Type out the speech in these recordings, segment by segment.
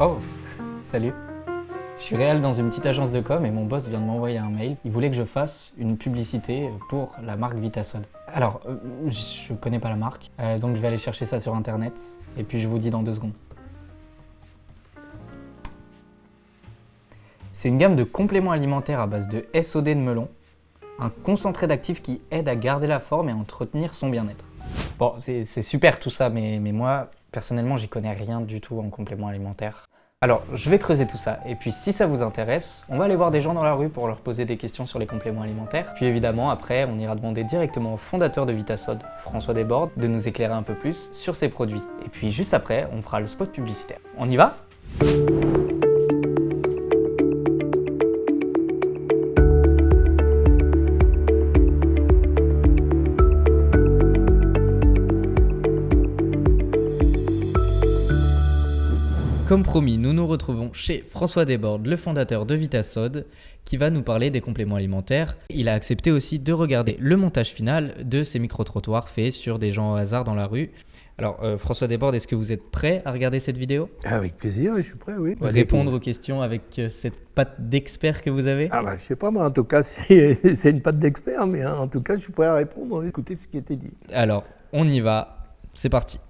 Oh, salut. Je suis réel dans une petite agence de com et mon boss vient de m'envoyer un mail. Il voulait que je fasse une publicité pour la marque Vitasod. Alors, je connais pas la marque, donc je vais aller chercher ça sur internet et puis je vous dis dans 2 secondes. C'est une gamme de compléments alimentaires à base de SOD de melon, un concentré d'actifs qui aide à garder la forme et à entretenir son bien-être. Bon, c'est super tout ça, mais moi, personnellement, j'y connais rien du tout en compléments alimentaires. Alors, je vais creuser tout ça, et puis si ça vous intéresse, on va aller voir des gens dans la rue pour leur poser des questions sur les compléments alimentaires. Puis évidemment, après, on ira demander directement au fondateur de Vitasod, François Desbordes, de nous éclairer un peu plus sur ses produits. Et puis juste après, on fera le spot publicitaire. On y va ? Comme promis, nous nous retrouvons chez François Desbordes, le fondateur de Vitasod, qui va nous parler des compléments alimentaires. Il a accepté aussi de regarder le montage final de ces micro-trottoirs faits sur des gens au hasard dans la rue. Alors François Desbordes, est-ce que vous êtes prêt à regarder cette vidéo ? Avec plaisir, je suis prêt, oui. Répondre aux questions avec cette patte d'expert que vous avez ? Je sais pas, moi, en tout cas, c'est une patte d'expert, mais en tout cas, je suis prêt à répondre, écoutez ce qui a été dit. Alors, on y va, c'est parti.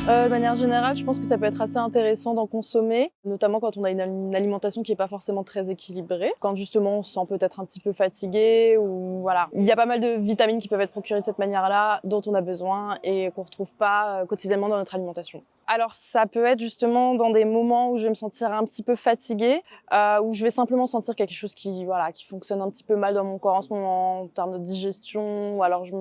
De manière générale, je pense que ça peut être assez intéressant d'en consommer, notamment quand on a une alimentation qui n'est pas forcément très équilibrée, quand justement on se sent peut-être un petit peu fatigué ou voilà. Il y a pas mal de vitamines qui peuvent être procurées de cette manière-là, dont on a besoin et qu'on ne retrouve pas quotidiennement dans notre alimentation. Alors ça peut être justement dans des moments où je vais me sentir un petit peu fatiguée, où je vais simplement sentir quelque chose qui fonctionne un petit peu mal dans mon corps en ce moment en termes de digestion, ou alors je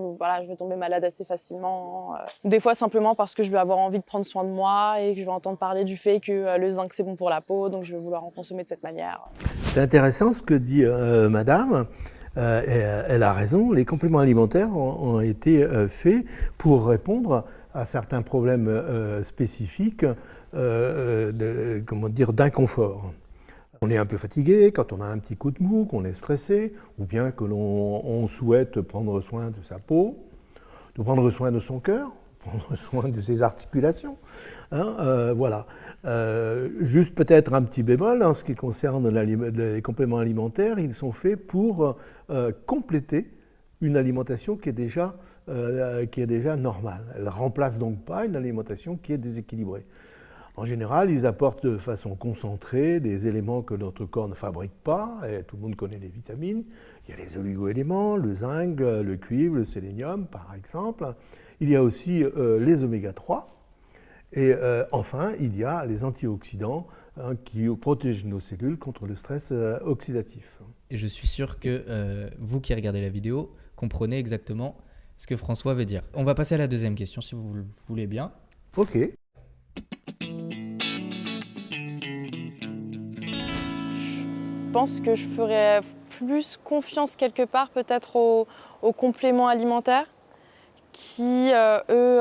vais tomber malade assez facilement. Des fois simplement parce que je vais avoir envie de prendre soin de moi et que je vais entendre parler du fait que le zinc c'est bon pour la peau, donc je vais vouloir en consommer de cette manière. C'est intéressant ce que dit madame. Elle a raison, les compléments alimentaires ont été faits pour répondre à certains problèmes spécifiques d'inconfort. On est un peu fatigué, quand on a un petit coup de mou, qu'on est stressé, ou bien que l'on souhaite prendre soin de sa peau, de prendre soin de son cœur, prendre soin de ses articulations. Voilà. Juste peut-être un petit bémol en ce qui concerne les compléments alimentaires, ils sont faits pour compléter une alimentation qui est déjà normale. Elle ne remplace donc pas une alimentation qui est déséquilibrée. En général, ils apportent de façon concentrée des éléments que notre corps ne fabrique pas, et tout le monde connaît les vitamines. Il y a les oligo-éléments, le zinc, le cuivre, le sélénium par exemple. Il y a aussi les oméga 3. Et enfin, il y a les antioxydants qui protègent nos cellules contre le stress oxydatif. Et je suis sûr que vous qui regardez la vidéo comprenez exactement ce que François veut dire. On va passer à la deuxième question si vous le voulez bien. Ok. Je pense que je ferais plus confiance quelque part peut-être aux compléments alimentaires qui, eux,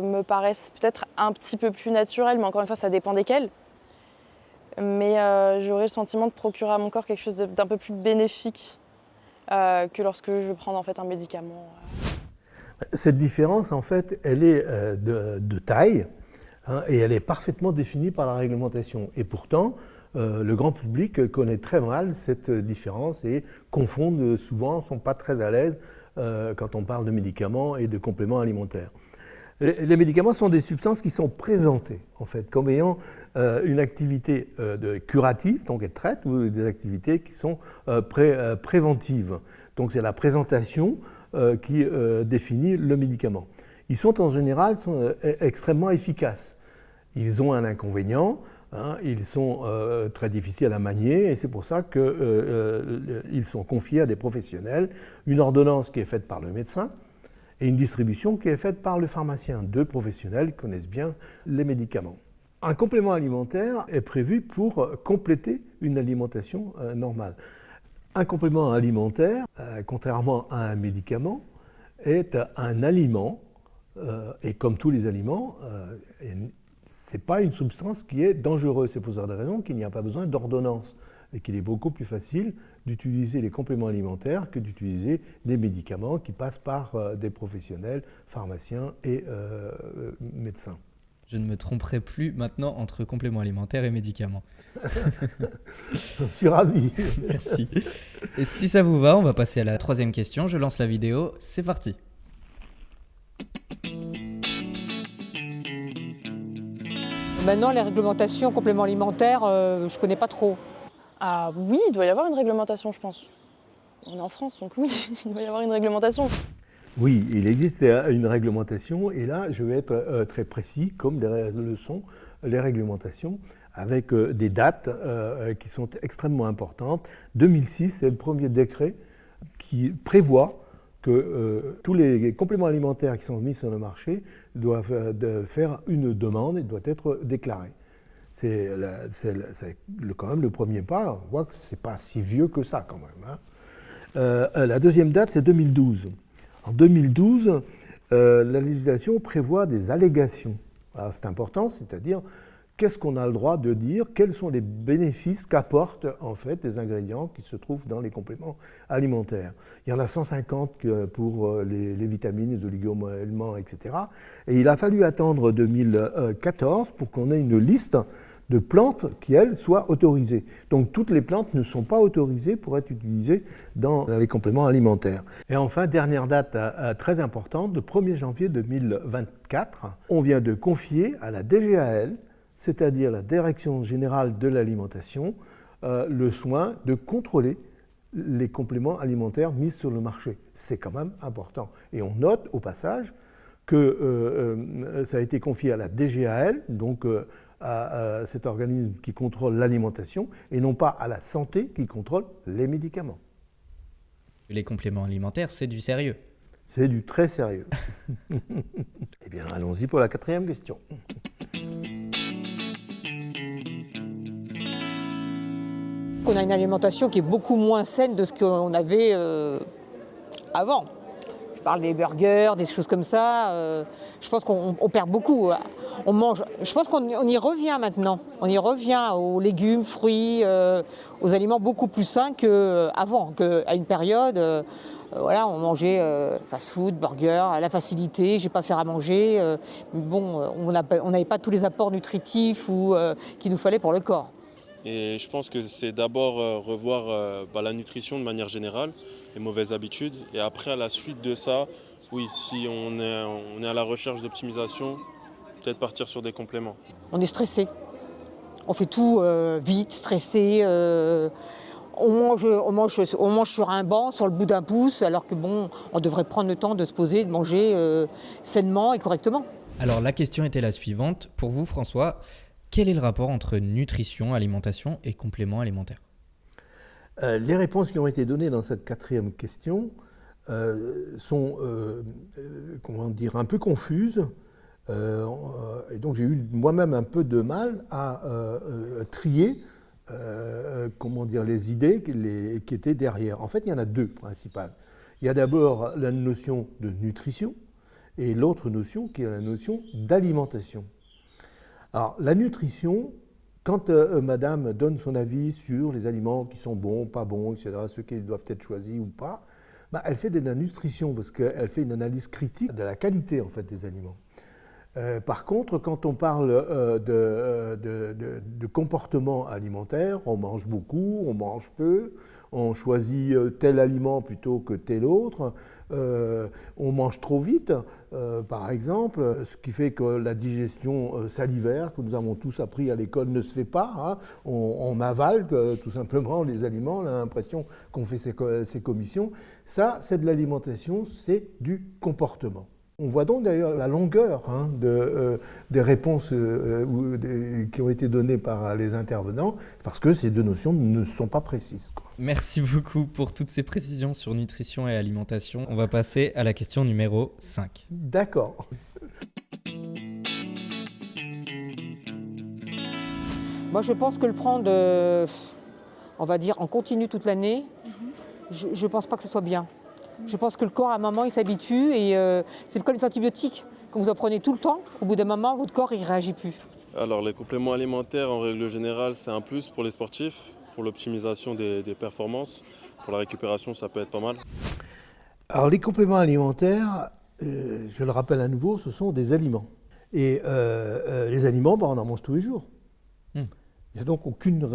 me paraissent peut-être un petit peu plus naturels, mais encore une fois, ça dépend desquels. Mais j'aurais le sentiment de procurer à mon corps quelque chose d'un peu plus bénéfique que lorsque je vais prendre en fait un médicament. Cette différence, en fait, elle est de taille et elle est parfaitement définie par la réglementation. Et pourtant, le grand public connaît très mal cette différence et confond souvent, ne sont pas très à l'aise quand on parle de médicaments et de compléments alimentaires. Les médicaments sont des substances qui sont présentées en fait comme ayant une activité curative, donc elles traitent, ou des activités qui sont préventives. Donc c'est la présentation qui définit le médicament. Ils sont en général extrêmement efficaces. Ils ont un inconvénient. Ils sont très difficiles à manier et c'est pour ça qu'ils sont confiés à des professionnels. Une ordonnance qui est faite par le médecin et une distribution qui est faite par le pharmacien. 2 professionnels qui connaissent bien les médicaments. Un complément alimentaire est prévu pour compléter une alimentation normale. Un complément alimentaire, contrairement à un médicament, est un aliment et comme tous les aliments, ce n'est pas une substance qui est dangereuse. C'est pour cette raison qu'il n'y a pas besoin d'ordonnance et qu'il est beaucoup plus facile d'utiliser les compléments alimentaires que d'utiliser des médicaments qui passent par des professionnels, pharmaciens et médecins. Je ne me tromperai plus maintenant entre compléments alimentaires et médicaments. Je suis ravi. Merci. Et si ça vous va, on va passer à la troisième question. Je lance la vidéo. C'est parti. Maintenant, les réglementations compléments alimentaires, je ne connais pas trop. Ah oui, il doit y avoir une réglementation, je pense. On est en France, donc oui, il doit y avoir une réglementation. Oui, il existe une réglementation, et là, je vais être très précis, comme le sont les réglementations, avec des dates qui sont extrêmement importantes. 2006, c'est le premier décret qui prévoit que tous les compléments alimentaires qui sont mis sur le marché doivent faire une demande et doivent être déclarés. C'est quand même le premier pas. On voit que ce n'est pas si vieux que ça, quand même. Hein. La deuxième date, c'est 2012. En 2012, la législation prévoit des allégations. Alors, c'est important, c'est-à-dire qu'est-ce qu'on a le droit de dire, quels sont les bénéfices qu'apportent en fait les ingrédients qui se trouvent dans les compléments alimentaires. Il y en a 150 pour les vitamines, les oligo-éléments, etc. Et il a fallu attendre 2014 pour qu'on ait une liste de plantes qui, elles, soient autorisées. Donc toutes les plantes ne sont pas autorisées pour être utilisées dans les compléments alimentaires. Et enfin, dernière date très importante, le 1er janvier 2024, on vient de confier à la DGAL, c'est-à-dire la Direction Générale de l'Alimentation, le soin de contrôler les compléments alimentaires mis sur le marché. C'est quand même important. Et on note au passage que ça a été confié à la DGAL, donc à cet organisme qui contrôle l'alimentation, et non pas à la santé qui contrôle les médicaments. Les compléments alimentaires, c'est du sérieux. C'est du très sérieux. Eh bien, allons-y pour la quatrième question. On a une alimentation qui est beaucoup moins saine de ce qu'on avait avant. Je parle des burgers, des choses comme ça. Je pense qu'on perd beaucoup. On mange. Je pense qu'on y revient maintenant. On y revient aux légumes, fruits, aux aliments beaucoup plus sains qu'avant, qu'à une période. Voilà, on mangeait fast-food, burger, à la facilité, j'ai pas à faire à manger. Bon, on n'avait pas tous les apports nutritifs qu'il nous fallait pour le corps. Et je pense que c'est d'abord revoir la nutrition de manière générale, les mauvaises habitudes. Et après, à la suite de ça, oui, si on est à la recherche d'optimisation, peut-être partir sur des compléments. On est stressé. On fait tout vite, stressé. On mange sur un banc, sur le bout d'un pouce, alors que bon, on devrait prendre le temps de se poser, de manger sainement et correctement. Alors la question était la suivante. Pour vous, François, quel est le rapport entre nutrition, alimentation et compléments alimentaires ? Les réponses qui ont été données dans cette quatrième question sont un peu confuses. Et donc j'ai eu moi-même un peu de mal à trier les idées qui étaient derrière. En fait, il y en a deux principales. Il y a d'abord la notion de nutrition et l'autre notion qui est la notion d'alimentation. Alors, la nutrition, quand madame donne son avis sur les aliments qui sont bons, pas bons, etc., ceux qui doivent être choisis ou pas, elle fait de la nutrition parce qu'elle fait une analyse critique de la qualité en fait, des aliments. Par contre, quand on parle de comportement alimentaire, on mange beaucoup, on mange peu, on choisit tel aliment plutôt que tel autre, on mange trop vite, par exemple, ce qui fait que la digestion salivaire que nous avons tous appris à l'école ne se fait pas. Hein. On avale tout simplement les aliments, on a l'impression qu'on fait ses commissions. Ça, c'est de l'alimentation, c'est du comportement. On voit donc d'ailleurs la longueur des réponses qui ont été données par les intervenants, parce que ces deux notions ne sont pas précises. Merci beaucoup pour toutes ces précisions sur nutrition et alimentation. On va passer à la question numéro 5. D'accord. Moi, je pense que le prendre, on va dire, en continu toute l'année, je ne pense pas que ce soit bien. Je pense que le corps, à un moment, il s'habitue et c'est comme les antibiotiques. Quand vous en prenez tout le temps, au bout d'un moment, votre corps, il ne réagit plus. Alors, les compléments alimentaires, en règle générale, c'est un plus pour les sportifs. pour l'optimisation des performances. Pour la récupération, ça peut être pas mal. Alors les compléments alimentaires, je le rappelle à nouveau, ce sont des aliments. Et les aliments, on en mange tous les jours. Il n'y a donc aucune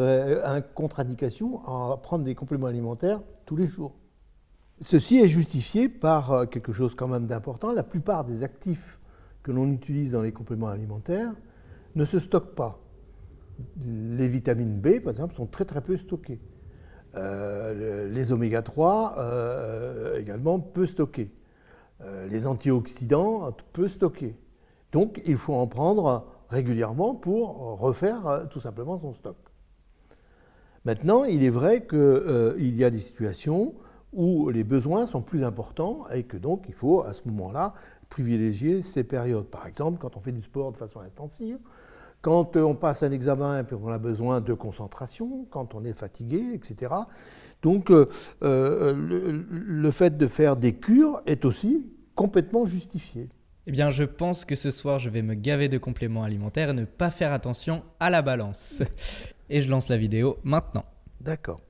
contre-indication à prendre des compléments alimentaires tous les jours. Ceci est justifié par quelque chose quand même d'important. La plupart des actifs que l'on utilise dans les compléments alimentaires ne se stockent pas. Les vitamines B, par exemple, sont très très peu stockées. Les oméga 3 également peu stockés. Les antioxydants peu stockés. Donc il faut en prendre régulièrement pour refaire tout simplement son stock. Maintenant, il est vrai qu'il y a des situations où les besoins sont plus importants et que donc il faut à ce moment-là privilégier ces périodes. Par exemple, quand on fait du sport de façon intensive, quand on passe un examen et qu'on a besoin de concentration, quand on est fatigué, etc. Donc le fait de faire des cures est aussi complètement justifié. Eh bien, je pense que ce soir, je vais me gaver de compléments alimentaires et ne pas faire attention à la balance. Et je lance la vidéo maintenant. D'accord.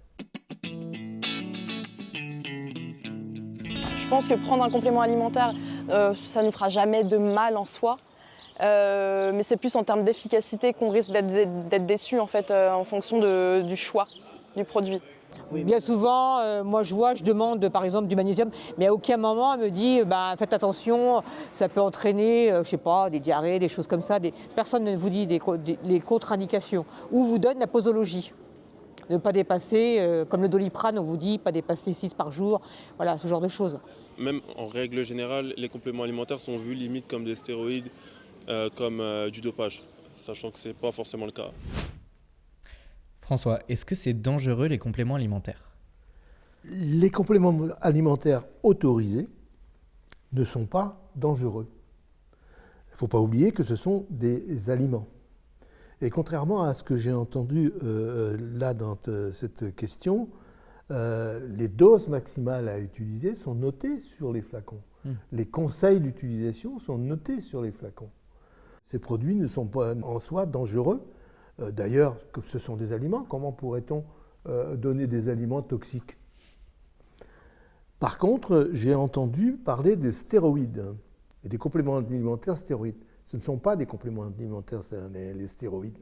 Je pense que prendre un complément alimentaire, ça ne nous fera jamais de mal en soi. Mais c'est plus en termes d'efficacité qu'on risque d'être déçu en fait, en fonction du choix du produit. Oui, bien souvent, moi je demande par exemple du magnésium, mais à aucun moment elle me dit faites attention, ça peut entraîner, je sais pas, des diarrhées, des choses comme ça. Personne ne vous dit les contre-indications ou vous donne la posologie. Ne pas dépasser, comme le Doliprane, on vous dit pas dépasser 6 par jour, voilà, ce genre de choses. Même en règle générale, les compléments alimentaires sont vus limite comme des stéroïdes, comme du dopage, sachant que ce n'est pas forcément le cas. François, est-ce que c'est dangereux les compléments alimentaires ? Les compléments alimentaires autorisés ne sont pas dangereux. Il ne faut pas oublier que ce sont des aliments. Et contrairement à ce que j'ai entendu là dans cette question, les doses maximales à utiliser sont notées sur les flacons. Les conseils d'utilisation sont notés sur les flacons. Ces produits ne sont pas en soi dangereux. D'ailleurs, comme ce sont des aliments, comment pourrait-on donner des aliments toxiques ? Par contre, j'ai entendu parler de stéroïdes et des compléments alimentaires stéroïdes. Ce ne sont pas des compléments alimentaires, les stéroïdes.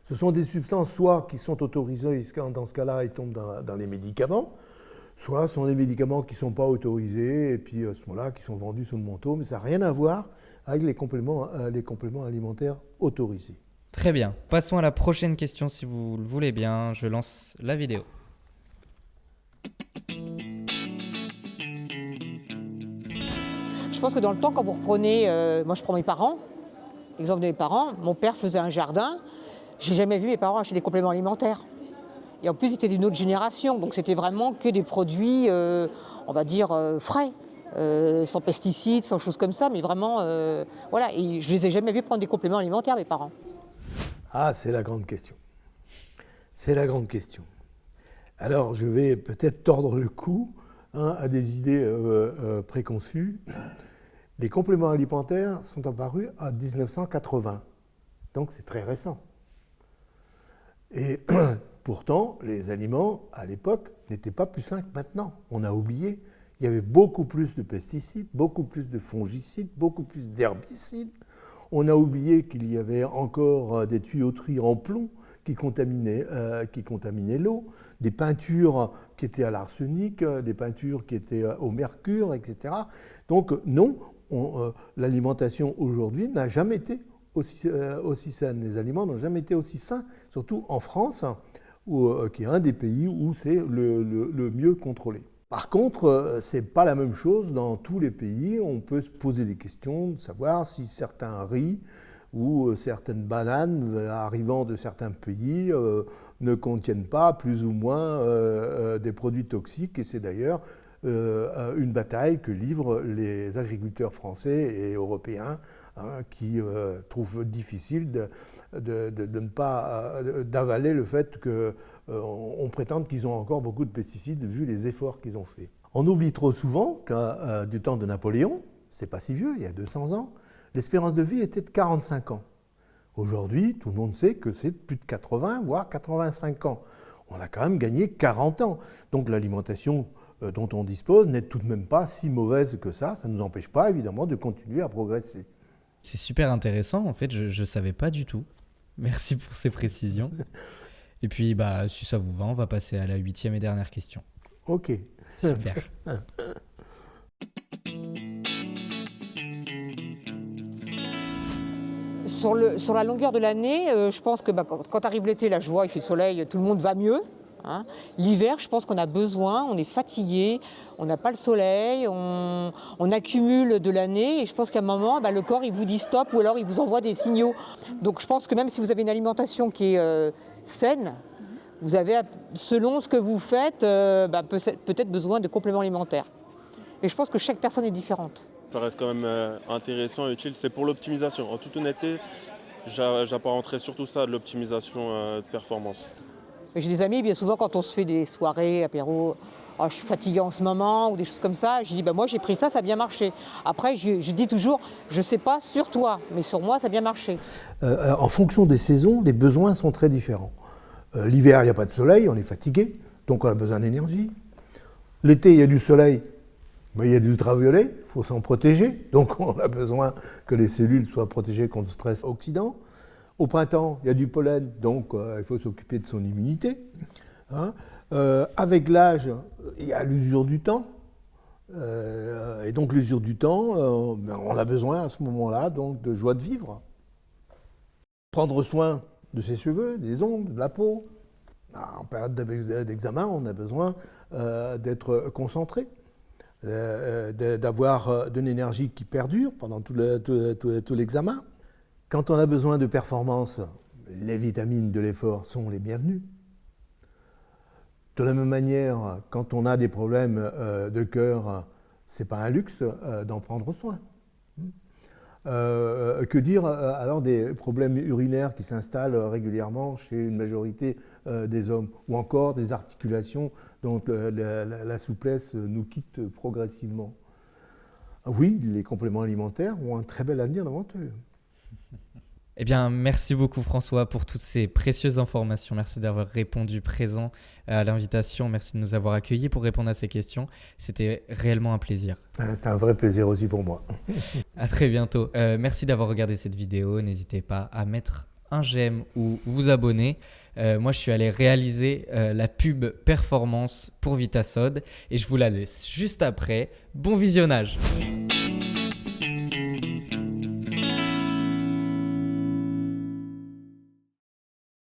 Ce sont des substances soit qui sont autorisées, dans ce cas-là, ils tombent dans les médicaments, soit ce sont des médicaments qui ne sont pas autorisés et puis à ce moment-là, qui sont vendus sous le manteau, mais ça n'a rien à voir avec les compléments alimentaires autorisés. Très bien. Passons à la prochaine question si vous le voulez bien. Je lance la vidéo. Je pense que dans le temps, quand vous reprenez, moi je prends mes parents, exemple de mes parents, mon père faisait un jardin, j'ai jamais vu mes parents acheter des compléments alimentaires. Et en plus, c'était d'une autre génération, donc c'était vraiment que des produits, on va dire, frais, sans pesticides, sans choses comme ça, mais vraiment, voilà. Et je les ai jamais vus prendre des compléments alimentaires, mes parents. Ah, c'est la grande question. C'est la grande question. Alors, je vais peut-être tordre le cou à des idées préconçues. Les compléments alimentaires sont apparus en 1980, donc c'est très récent. Et pourtant, les aliments, à l'époque, n'étaient pas plus sains que maintenant. On a oublié, il y avait beaucoup plus de pesticides, beaucoup plus de fongicides, beaucoup plus d'herbicides. On a oublié qu'il y avait encore des tuyauteries en plomb qui contaminaient l'eau, des peintures qui étaient à l'arsenic, des peintures qui étaient au mercure, etc. Donc non, l'alimentation aujourd'hui n'a jamais été aussi saine. Les aliments n'ont jamais été aussi sains, surtout en France, qui est un des pays où c'est le mieux contrôlé. Par contre, ce n'est pas la même chose dans tous les pays. On peut se poser des questions de savoir si certains riz ou certaines bananes arrivant de certains pays ne contiennent pas plus ou moins des produits toxiques. Et c'est d'ailleurs une bataille que livrent les agriculteurs français et européens qui trouvent difficile de ne pas d'avaler le fait qu'on prétende qu'ils ont encore beaucoup de pesticides vu les efforts qu'ils ont faits. On oublie trop souvent que du temps de Napoléon, c'est pas si vieux, il y a 200 ans, l'espérance de vie était de 45 ans. Aujourd'hui, tout le monde sait que c'est plus de 80, voire 85 ans. on a quand même gagné 40 ans. Donc l'alimentation dont on dispose n'est tout de même pas si mauvaise que ça. Ça ne nous empêche pas, évidemment, de continuer à progresser. C'est super intéressant, en fait, je ne savais pas du tout. Merci pour ces précisions. Et puis, si ça vous va, on va passer à la 8e et dernière question. Ok. Super. Sur la longueur de l'année, je pense que quand arrive l'été, là je vois, il fait soleil, tout le monde va mieux. Hein. L'hiver, je pense qu'on a besoin, on est fatigué, on n'a pas le soleil, on accumule de l'année et je pense qu'à un moment, le corps il vous dit stop ou alors il vous envoie des signaux. Donc je pense que même si vous avez une alimentation qui est saine, vous avez, selon ce que vous faites, peut-être besoin de compléments alimentaires. Et je pense que chaque personne est différente. Ça reste quand même intéressant et utile. C'est pour l'optimisation. En toute honnêteté, j'apparenterais surtout ça à de l'optimisation de performance. J'ai des amis, bien souvent, quand on se fait des soirées, apéros, je suis fatiguée en ce moment, ou des choses comme ça, je dis, moi j'ai pris ça, ça a bien marché. Après, je dis toujours, je ne sais pas sur toi, mais sur moi, ça a bien marché. En fonction des saisons, les besoins sont très différents. L'hiver, il n'y a pas de soleil, on est fatigué, donc on a besoin d'énergie. L'été, il y a du soleil, mais il y a du ultraviolet, il faut s'en protéger, donc on a besoin que les cellules soient protégées contre le stress oxydant. Au printemps, il y a du pollen, donc il faut s'occuper de son immunité. Hein. Avec l'âge, il y a l'usure du temps. Et donc l'usure du temps, on a besoin à ce moment-là donc, de joie de vivre. Prendre soin de ses cheveux, des ongles, de la peau. En période d'examen, on a besoin d'être concentré, d'avoir de l'énergie qui perdure pendant tout l'examen. Quand on a besoin de performance, les vitamines de l'effort sont les bienvenues. De la même manière, quand on a des problèmes de cœur, ce n'est pas un luxe d'en prendre soin. Que dire alors des problèmes urinaires qui s'installent régulièrement chez une majorité des hommes, ou encore des articulations dont la souplesse nous quitte progressivement. Oui, les compléments alimentaires ont un très bel avenir devant eux. Eh bien, merci beaucoup François pour toutes ces précieuses informations. Merci d'avoir répondu présent à l'invitation. Merci de nous avoir accueillis pour répondre à ces questions. C'était réellement un plaisir. C'était un vrai plaisir aussi pour moi. À très bientôt. Merci d'avoir regardé cette vidéo. N'hésitez pas à mettre un j'aime ou vous abonner. Moi, je suis allé réaliser la pub performance pour Vitasod et je vous la laisse juste après. Bon visionnage.